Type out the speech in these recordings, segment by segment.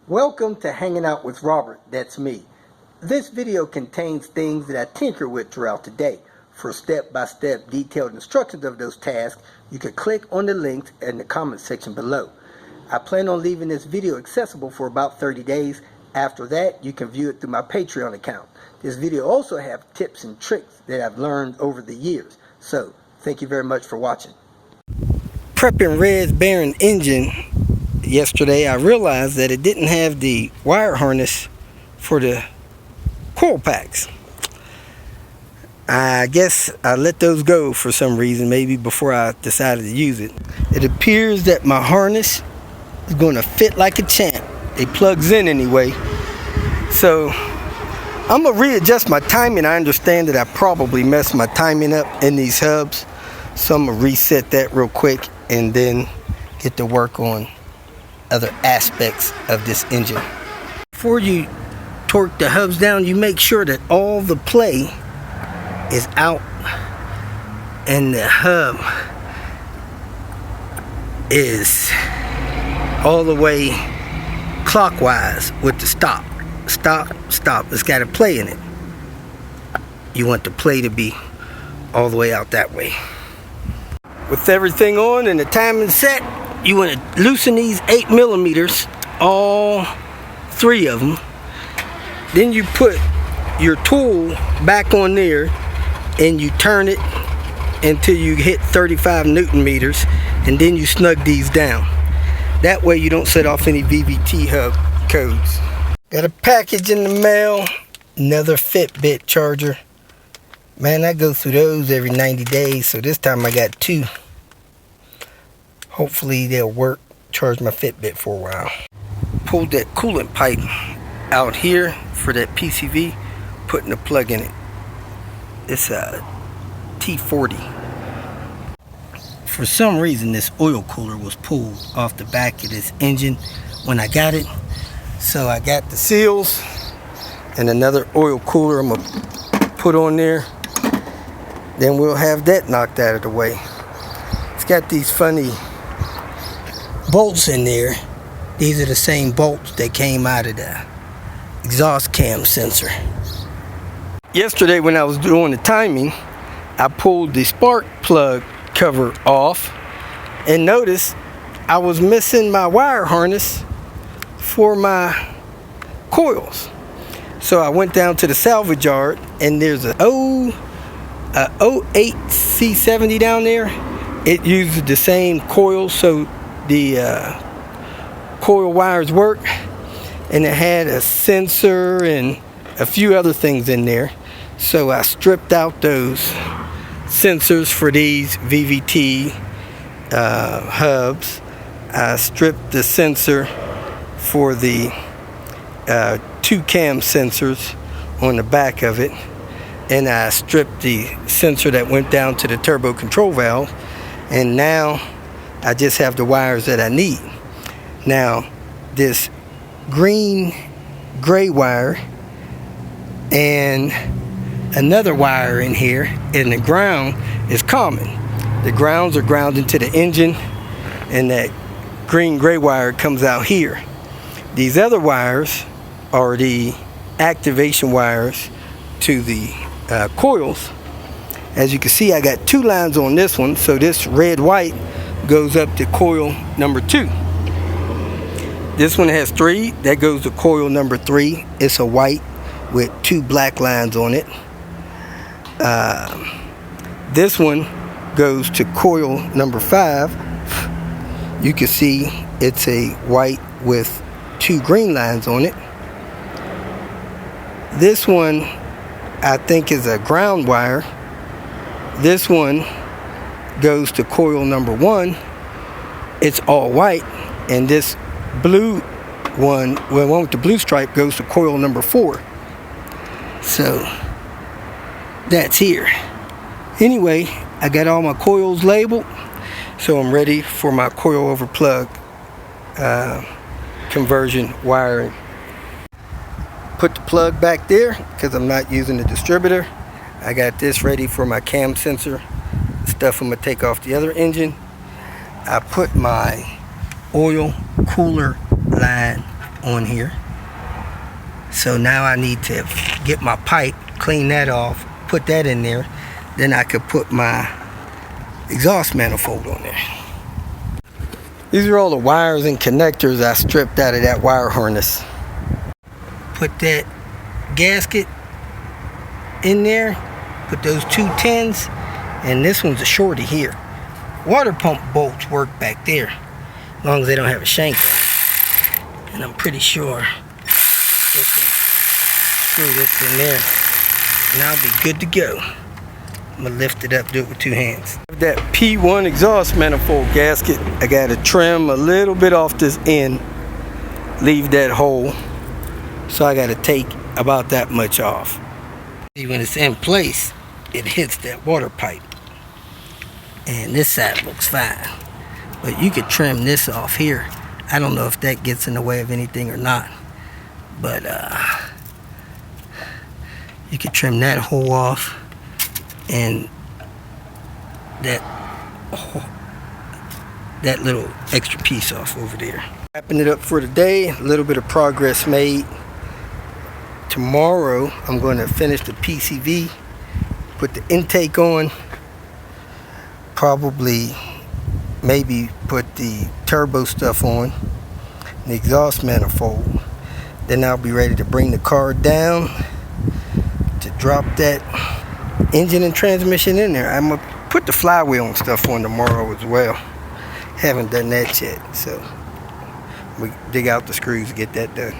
Welcome to Hanging Out with Robert, that's me. This video contains things that I tinker with throughout the day. For step-by-step detailed instructions of those tasks, you can click on the links in the comment section below. I plan on leaving this video accessible for about 30 days. After that, you can view it through my Patreon account. This video also has tips and tricks that I've learned over the years. So, thank you very much for watching. Prepping Red Barron engine yesterday, I realized that it didn't have the wire harness for the coil packs. I guess I let those go for some reason, maybe before I decided to use it. It appears that my harness is going to fit like a champ. It plugs in anyway. So I'm going to readjust my timing. I understand that I probably messed my timing up in these hubs. So I'm going to reset that real quick and then get to work on other aspects of this engine. Before you torque the hubs down, you make sure that all the play is out and the hub is all the way clockwise with the stop. It's got a play in it. You want the play to be all the way out that way. With everything on and the timing set, you want to loosen these 8mm, all three of them. Then you put your tool back on there and you turn it until you hit 35 Newton meters, and then you snug these down. That way you don't set off any VVT hub codes. Got a package in the mail, another Fitbit charger. Man, I go through those every 90 days, so this time I got two. Hopefully they'll work, charge my Fitbit for a while. Pulled that coolant pipe out here for that PCV, putting a plug in it. It's a T40. For some reason this oil cooler was pulled off the back of this engine when I got it. So I got the seals and another oil cooler I'm gonna put on there. Then we'll have that knocked out of the way. It's got these funny bolts in there. These are the same bolts that came out of the exhaust cam sensor. Yesterday when I was doing the timing, I pulled the spark plug cover off and noticed I was missing my wire harness for my coils. So I went down to the salvage yard and there's a 08 C70 down there. It uses the same coil, so the coil wires work, and it had a sensor and a few other things in there. So I stripped out those sensors for these VVT hubs. I stripped the sensor for the two cam sensors on the back of it, and I stripped the sensor that went down to the turbo control valve, and now I just have the wires that I need. Now this green-gray wire and another wire in here in the ground is common. The grounds are ground into the engine, and that green-gray wire comes out here. These other wires are the activation wires to the coils. As you can see, I got two lines on this one, so this red-white goes up to coil number 2. This one has 3, that goes to coil number 3. It's a white with 2 black lines on it. This one goes to coil number 5. You can see it's a white with 2 green lines on it. This one I think is a ground wire. This one goes to coil number 1. It's all white, and this blue one, well, one with the blue stripe, goes to coil number 4. So that's here. Anyway, I got all my coils labeled, so I'm ready for my coil over plug conversion wiring. Put the plug back there because I'm not using the distributor. I got this ready for my cam sensor, stuff I'm gonna take off the other engine. I put my oil cooler line on here. So now I need to get my pipe, clean that off, put that in there. Then I could put my exhaust manifold on there. These are all the wires and connectors I stripped out of that wire harness. Put that gasket in there, put those 2 10s, and this one's a shorty here. Water pump bolts work back there, as long as they don't have a shank on it. And I'm pretty sure we can screw this in there, and I'll be good to go. I'm gonna lift it up, do it with 2 hands. That P1 exhaust manifold gasket, I gotta trim a little bit off this end, leave that hole. So I gotta take about that much off. See, when it's in place, it hits that water pipe. And this side looks fine. But you could trim this off here. I don't know if that gets in the way of anything or not. But you could trim that hole off. And that little extra piece off over there. Wrapping it up for today. A little bit of progress made. Tomorrow I'm going to finish the PCV, put the intake on, probably maybe put the turbo stuff on, the exhaust manifold. Then I'll be ready to bring the car down to drop that engine and transmission in there. I'm going to put the flywheel and stuff on tomorrow as well. Haven't done that yet, so we dig out the screws to get that done.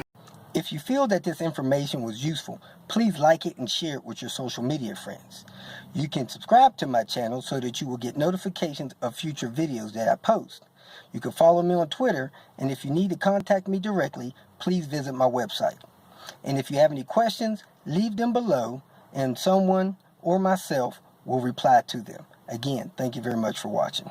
If you feel that this information was useful, please like it and share it with your social media friends. You can subscribe to my channel so that you will get notifications of future videos that I post. You can follow me on Twitter, and if you need to contact me directly, please visit my website. And if you have any questions, leave them below, and someone or myself will reply to them. Again, thank you very much for watching.